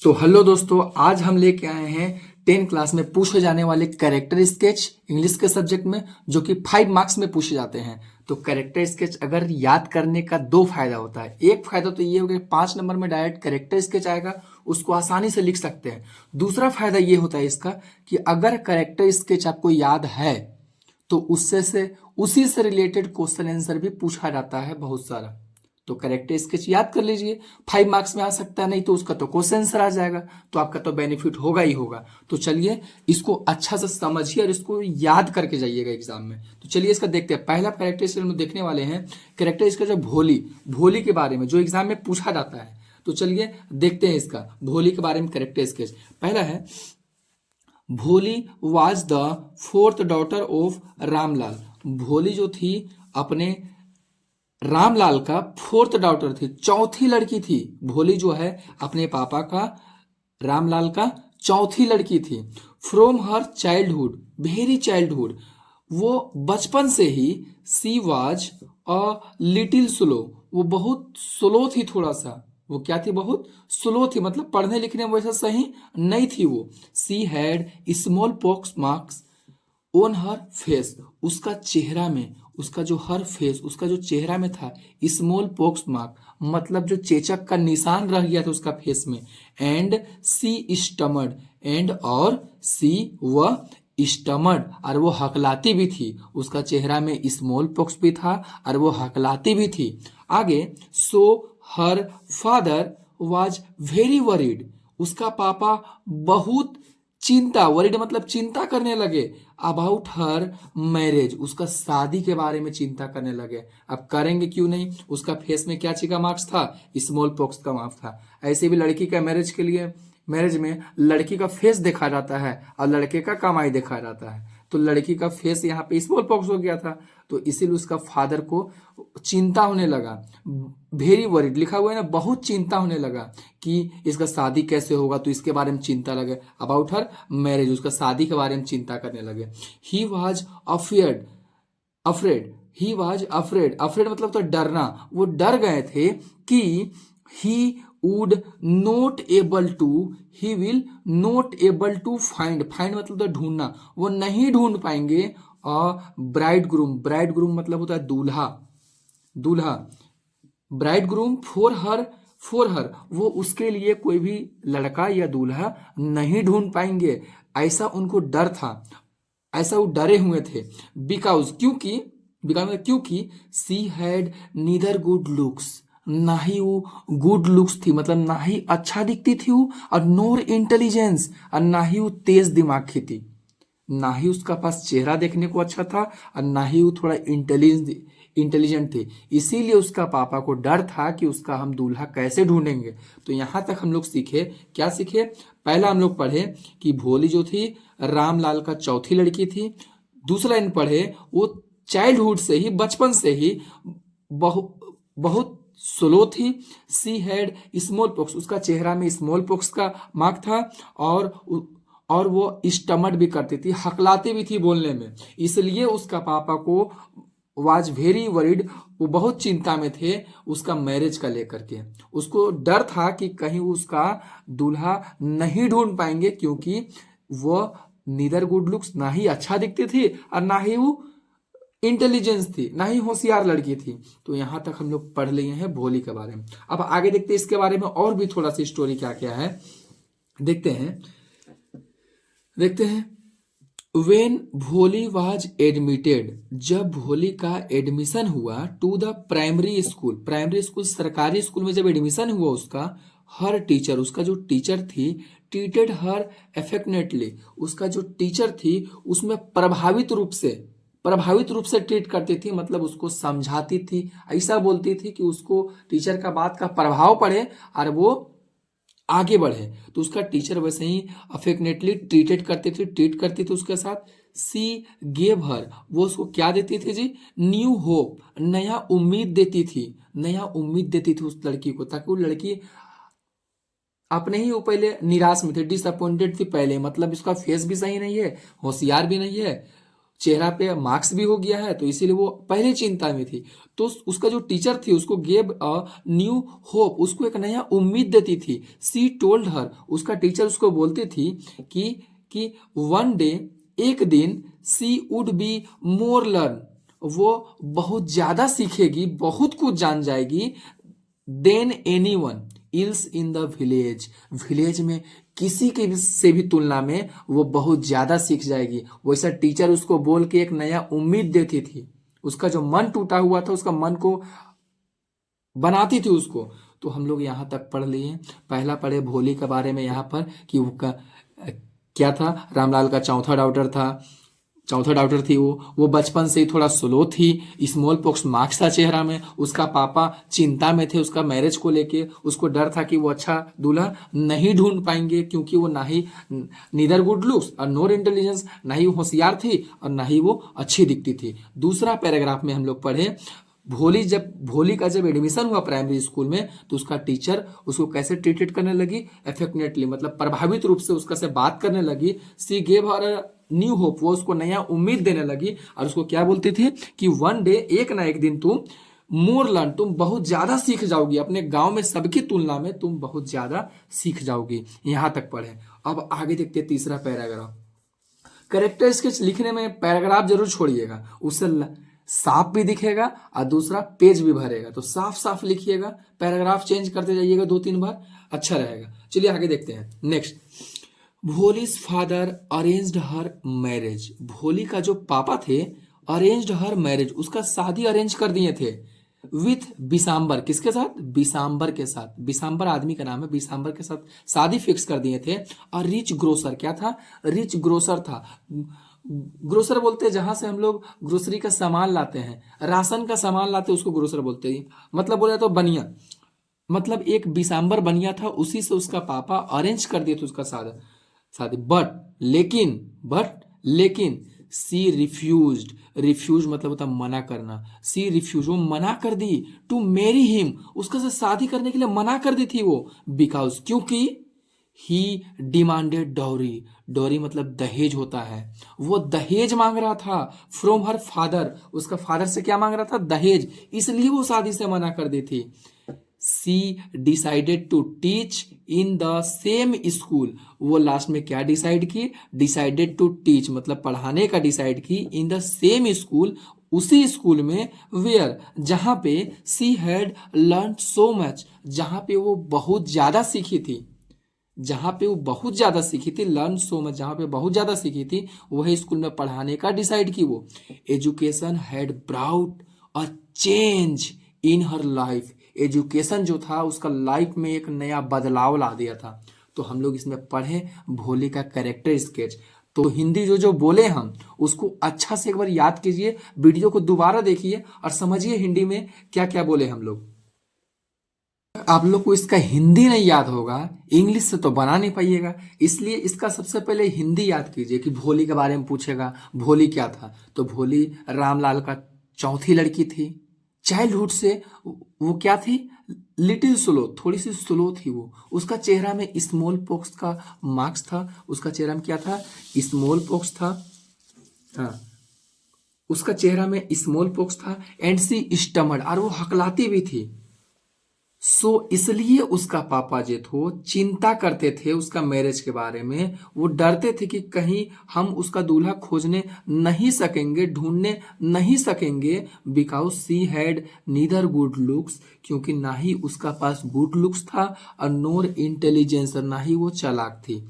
तो हेलो दोस्तों, आज हम लेके आए हैं 10 क्लास में पूछे जाने वाले कैरेक्टर स्केच इंग्लिश के सब्जेक्ट में, जो कि 5 मार्क्स में पूछे जाते हैं। तो कैरेक्टर स्केच अगर याद करने का दो फायदा होता है। एक फायदा तो ये होगा कि 5 नंबर में डायरेक्ट कैरेक्टर स्केच आएगा, उसको आसानी से लिख सकते हैं। दूसरा फायदा ये होता है इसका कि अगर कैरेक्टर स्केच आपको याद है तो उससे से उसी से रिलेटेड क्वेश्चन आंसर भी पूछा जाता है बहुत सारा। तो करेक्टर स्केच याद कर लीजिए, 5 मार्क्स में आ सकता है, नहीं तो उसका तो क्वेश्चन आंसर आ जाएगा, तो आपका तो बेनिफिट होगा ही होगा। तो चलिए इसको अच्छा से समझिए और इसको याद करके जाइएगा एग्जाम में। तो चलिए इसका देखते हैं। पहला करेक्टर स्केच हम देखने वाले हैं, करेक्टर स्केच जो भोली भोली के बारे में जो एग्जाम में पूछा जाता है। तो चलिए देखते हैं इसका भोली के बारे में करेक्टर स्केच। पहला है, भोली was the 4th daughter of Ramlal. भोली जो थी अपने रामलाल का 4th डॉटर थी, चौथी लड़की थी। भोली जो है अपने पापा का, रामलाल का चौथी लड़की थी। From her childhood, very childhood, वो बचपन से ही, she was a little slow, वो बहुत स्लो थी थोड़ा सा। वो क्या थी? बहुत स्लो थी, मतलब पढ़ने लिखने में वैसा सही नहीं थी वो। She had small pox marks on her face, उसका चेहरा में, उसका जो हर फेस, उसका जो चेहरा में था स्मॉल पॉक्स मार्क, मतलब जो चेचक का निशान रह गया था उसका फेस में। एंड सी स्टमर्ड, एंड और सी वह स्टमर्ड, और वो हकलाती भी थी। उसका चेहरा में स्मॉल पॉक्स भी था और वो हकलाती भी थी। आगे, so her father was very worried, उसका पापा बहुत चिंता, वरीड मतलब चिंता करने लगे, अबाउट हर मैरिज, उसका शादी के बारे में चिंता करने लगे। अब करेंगे क्यों नहीं, उसका फेस में क्या चीज का मार्क्स था? स्मॉल पॉक्स का मार्क्स था। ऐसे भी लड़की का मैरिज के लिए, मैरिज में लड़की का फेस देखा जाता है और लड़के का कमाई देखा जाता है। तो लड़की का फेस यहाँ पे स्मॉल पॉक्स हो गया था, तो इसीलिए उसका फादर को चिंता होने लगा। वेरी वरीड लिखा हुआ है ना, बहुत चिंता होने लगा कि इसका शादी कैसे होगा, तो इसके बारे में चिंता लगे। अबाउट हर मैरिज, उसका शादी के बारे में चिंता करने लगे। He was afraid, afraid, he was afraid, afraid मतलब तो डरना, वो डर गए थे कि he would not able to, he will not able to find, find मतलब तो ढूंढना, वो नहीं ढूंढ पाएंगे। ब्राइड ग्रूम, ब्राइड ग्रूम मतलब होता है दूल्हा, दूल्हा, bride groom for her, for her, वो उसके लिए कोई भी लड़का या दूल्हा नहीं ढूंढ पाएंगे, ऐसा उनको डर था, ऐसा वो डरे हुए थे। बिकॉज, क्योंकि, बिकॉज मतलब क्योंकि she had neither good looks, ना ही वो गुड लुक्स थी, मतलब ना ही अच्छा दिखती थी वो, और नोर इंटेलिजेंस, और ना ही वो तेज दिमाग की थी। ना ही उसका पास चेहरा देखने को अच्छा था और ना ही वो थोड़ा इंटेलिजेंट थे। इसीलिए उसका पापा को डर था कि उसका हम दूल्हा कैसे ढूंढेंगे। तो यहाँ तक हम लोग सीखे, क्या सीखे? पहला हम लोग पढ़े कि भोली जो थी रामलाल का चौथी लड़की थी। दूसरा इन पढ़े वो चाइल्डहुड से ही, बचपन से ही बहुत स्लो थी। सी हैड स्मॉल पॉक्स, उसका चेहरा में स्मॉल पॉक्स का मार्क था, और वो स्टमट भी करती थी, हकलाती भी थी बोलने में। इसलिए उसका पापा को वाज वेरी वरीड, वो बहुत चिंता में थे उसका मैरिज का लेकर के। उसको डर था कि कहीं उसका दूल्हा नहीं ढूंढ पाएंगे, क्योंकि वो नीदर गुड लुक्स, ना ही अच्छा दिखती थी और ना ही वो इंटेलिजेंस थी, ना ही होशियार लड़की थी। तो यहां तक हम लोग पढ़ लिए हैं भोली के बारे में। अब आगे देखते हैं इसके बारे में और भी थोड़ा सी स्टोरी क्या क्या है, देखते हैं, देखते हैं। वेन भोली वाज एडमिटेड, जब भोली का एडमिशन हुआ to the primary school, primary school सरकारी स्कूल में जब एडमिशन हुआ उसका, हर टीचर, उसका जो टीचर थी, ट्रीटेड हर एफेक्टनेटली, उसका जो टीचर थी उसमें प्रभावित रूप से ट्रीट करती थी, मतलब उसको समझाती थी, ऐसा बोलती थी कि उसको टीचर का बात का प्रभाव पड़े और वो आगे बढ़े। तो उसका टीचर वैसे ही अफेक्टनेटली ट्रीट करती थी उसके साथ। सी गेव हर, वो उसको क्या देती थी जी? न्यू होप, नया उम्मीद देती थी, नया उम्मीद देती थी उस लड़की को, ताकि वो लड़की अपने ही वो पहले निराश में थी, डिसअपॉइंटेड थी पहले, मतलब इसका फेस भी सही नहीं है, होशियार भी नहीं है, चेहरा पे मार्क्स भी हो गया है, तो इसीलिए वो पहले चिंता में थी। तो उसका जो टीचर थी उसको गेव अ न्यू होप, उसको एक नया उम्मीद देती थी। सी टोल्ड हर, उसका टीचर उसको बोलती थी कि वन डे, एक दिन, सी वुड बी मोर लर्न, वो बहुत ज्यादा सीखेगी, बहुत कुछ जान जाएगी, than anyone ills in the village, village में किसी के भी से भी तुलना में वो बहुत ज्यादा सीख जाएगी। वैसा टीचर उसको बोल के एक नया उम्मीद देती थी। उसका जो मन टूटा हुआ था उसका मन को बनाती थी उसको। तो हम लोग यहाँ तक पढ़ लिए। पहला पढ़े भोली के बारे में यहाँ पर कि क्या था, रामलाल का चौथा डॉक्टर थी। वो बचपन से ही थोड़ा स्लो थी, स्मॉल पॉक्स मार्क्स था चेहरा में। उसका पापा चिंता में थे उसका मैरिज को लेके, उसको डर था कि वो अच्छा दूल्हा नहीं ढूंढ पाएंगे, क्योंकि वो ना ही नीदर गुड लुक्स और नोर इंटेलिजेंस, ना ही वो होशियार थी और ना ही वो अच्छी दिखती थी। दूसरा पैराग्राफ में हम लोग पढ़े भोली का जब एडमिशन हुआ प्राइमरी स्कूल में, तो उसका टीचर उसको कैसे ट्रीटेड करने लगी, एफेक्टनेटली, मतलब प्रभावित रूप से उसका से बात करने लगी। सी गेव हर न्यू होप, वो उसको नया उम्मीद देने लगी और उसको क्या बोलती थी कि वन डे, एक ना एक दिन तुम मोर लर्न, तुम बहुत ज्यादा सीख जाओगी, अपने गांव में सबकी तुलना में तुम बहुत ज्यादा सीख जाओगी। यहां तक पढ़े। अब आगे देखते हैं तीसरा पैराग्राफ। कैरेक्टर स्केच लिखने में पैराग्राफ जरूर छोड़िएगा, उससे साफ भी दिखेगा और दूसरा पेज भी भरेगा। तो साफ साफ लिखिएगा, पैराग्राफ चेंज करते जाइएगा 2-3 बार, अच्छा रहेगा। चलिए आगे देखते हैं। नेक्स्ट, भोलीज फादर अरेंज्ड हर मैरिज, भोली का जो पापा थे अरेंज्ड हर मैरिज, उसका शादी अरेंज कर दिए थे विथ बिसाम्बर, किसके साथ, बिसाम्बर के साथ, बिसाम्बर आदमी का नाम है, बिसाम्बर के साथ शादी फिक्स कर दिए थे। और रिच ग्रोसर, क्या था, रिच ग्रोसर था। ग्रोसर बोलते हैं जहां से हम लोग ग्रोसरी का सामान लाते हैं, राशन का सामान लाते हैं, उसको ग्रोसर बोलते हैं। मतलब बोला तो बनिया, मतलब एक बिसाम्बर बनिया था, उसी से उसका पापा अरेंज कर दिए थे उसका शादी। लेकिन सी रिफ्यूज्ड, रिफ्यूज मतलब होता मना करना। सी रिफ्यूज, वो मना कर दी टू मैरी हिम, उसका से शादी करने के लिए मना कर दी थी वो। बिकॉज, क्योंकि ही डिमांडेड डॉरी, डॉरी मतलब दहेज होता है, वो दहेज मांग रहा था फ्रॉम हर फादर, उसका फादर से क्या मांग रहा था, दहेज, इसलिए वो शादी से मना कर दी थी। She decided to teach in the same school, वो लास्ट में क्या डिसाइड की, डिसाइडेड टू टीच मतलब पढ़ाने का डिसाइड की, इन द सेम स्कूल, उसी स्कूल में, वेयर, जहां पे she had learn so much, जहां पे वो बहुत ज्यादा सीखी थी, जहां पे वो बहुत ज्यादा सीखी थी, लर्न सो मच, जहां पे बहुत ज्यादा सीखी थी, वही स्कूल में पढ़ाने का डिसाइड की वो। Education had brought a change in her life, education जो था उसका लाइफ में एक नया बदलाव ला दिया था। तो हम लोग इसमें पढ़े भोले का कैरेक्टर स्केच। तो हिंदी जो जो बोले हम उसको अच्छा से एक बार याद कीजिए, वीडियो को दोबारा देखिए और समझिए हिंदी में क्या क्या बोले हम लोग। आप लोग को इसका हिंदी नहीं याद होगा, इंग्लिश से तो बना नहीं पाइएगा, इसलिए इसका सबसे पहले हिंदी याद कीजिए कि भोली के बारे में पूछेगा, भोली क्या था। तो भोली रामलाल का चौथी लड़की थी। चाइल्डहुड से वो क्या थी, लिटिल स्लो, थोड़ी सी स्लो थी वो। उसका चेहरा में स्मॉल पॉक्स का मार्क्स था, उसका चेहरा में क्या था, स्मॉल पॉक्स था। हाँ, उसका चेहरा में स्मॉल पॉक्स था एंड सी स्टमर्ड, और वो हकलाती भी थी। सो इसलिए उसका पापा जो थे चिंता करते थे उसका मैरिज के बारे में, वो डरते थे कि कहीं हम उसका दूल्हा खोजने नहीं सकेंगे, ढूंढने नहीं सकेंगे। Because she had neither good looks, क्योंकि ना ही उसका पास गुड लुक्स था और नोर इंटेलिजेंस, ना ही वो चालाक थी।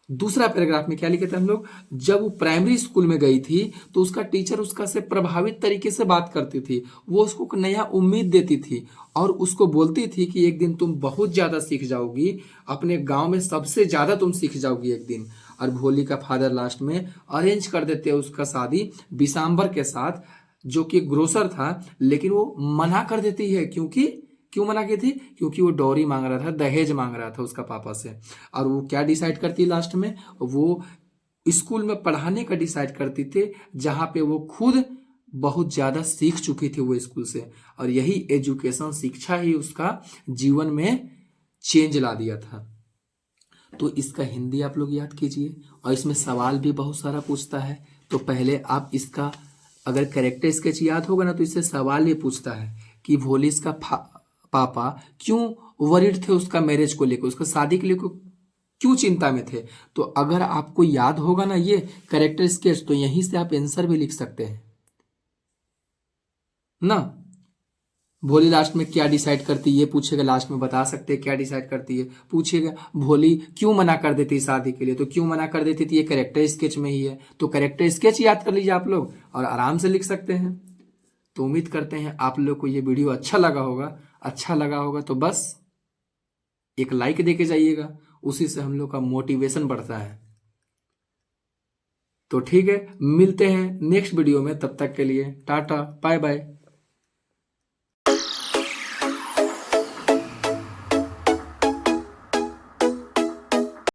दूसरा पैराग्राफ में क्या लिखे थे हम लोग, जब वो प्राइमरी स्कूल में गई थी तो उसका टीचर उसका से प्रभावित तरीके से बात करती थी, वो उसको एक नया उम्मीद देती थी और उसको बोलती थी कि एक दिन तुम बहुत ज्यादा सीख जाओगी, अपने गांव में सबसे ज्यादा तुम सीख जाओगी एक दिन। और भोली का फादर लास्ट में अरेंज कर देते हैं उसका शादी बिसाम्बर के साथ, जो कि ग्रोसर था, लेकिन वो मना कर देती है। क्यों मना की थी, क्योंकि वो डॉरी मांग रहा था, दहेज मांग रहा था उसका पापा से। और वो क्या डिसाइड करती लास्ट में, वो स्कूल में पढ़ाने का डिसाइड करती थी, जहां पे वो खुद बहुत ज्यादा सीख चुकी थी वो स्कूल से। और यही एजुकेशन, शिक्षा ही उसका जीवन में चेंज ला दिया था। तो इसका हिंदी आप लोग याद कीजिए, और इसमें सवाल भी बहुत सारा पूछता है। तो पहले आप इसका अगर कैरेक्टर स्केच याद होगा ना तो इससे सवाल ये पूछता है कि वोलिस का पापा क्यों वरिड थे उसका मैरिज को लेकर, उसका शादी के लिए क्यों चिंता में थे। तो अगर आपको याद होगा ना ये कैरेक्टर स्केच तो यहीं से आप आंसर भी लिख सकते हैं ना। भोली लास्ट में क्या डिसाइड करती है ये पूछेगा, लास्ट में बता सकते हैं क्या डिसाइड करती है। पूछेगा भोली क्यों मना कर देती है शादी के लिए, तो क्यों मना कर देती थी ये कैरेक्टर स्केच में ही है। तो कैरेक्टर स्केच याद कर लीजिए आप लोग और आराम से लिख सकते हैं। तो उम्मीद करते हैं आप लोग को ये वीडियो अच्छा लगा होगा। अच्छा लगा होगा तो बस एक लाइक दे के जाइएगा, उसी से हम लोग का मोटिवेशन बढ़ता है। तो ठीक है, मिलते हैं नेक्स्ट वीडियो में, तब तक के लिए टाटा बाय बाय।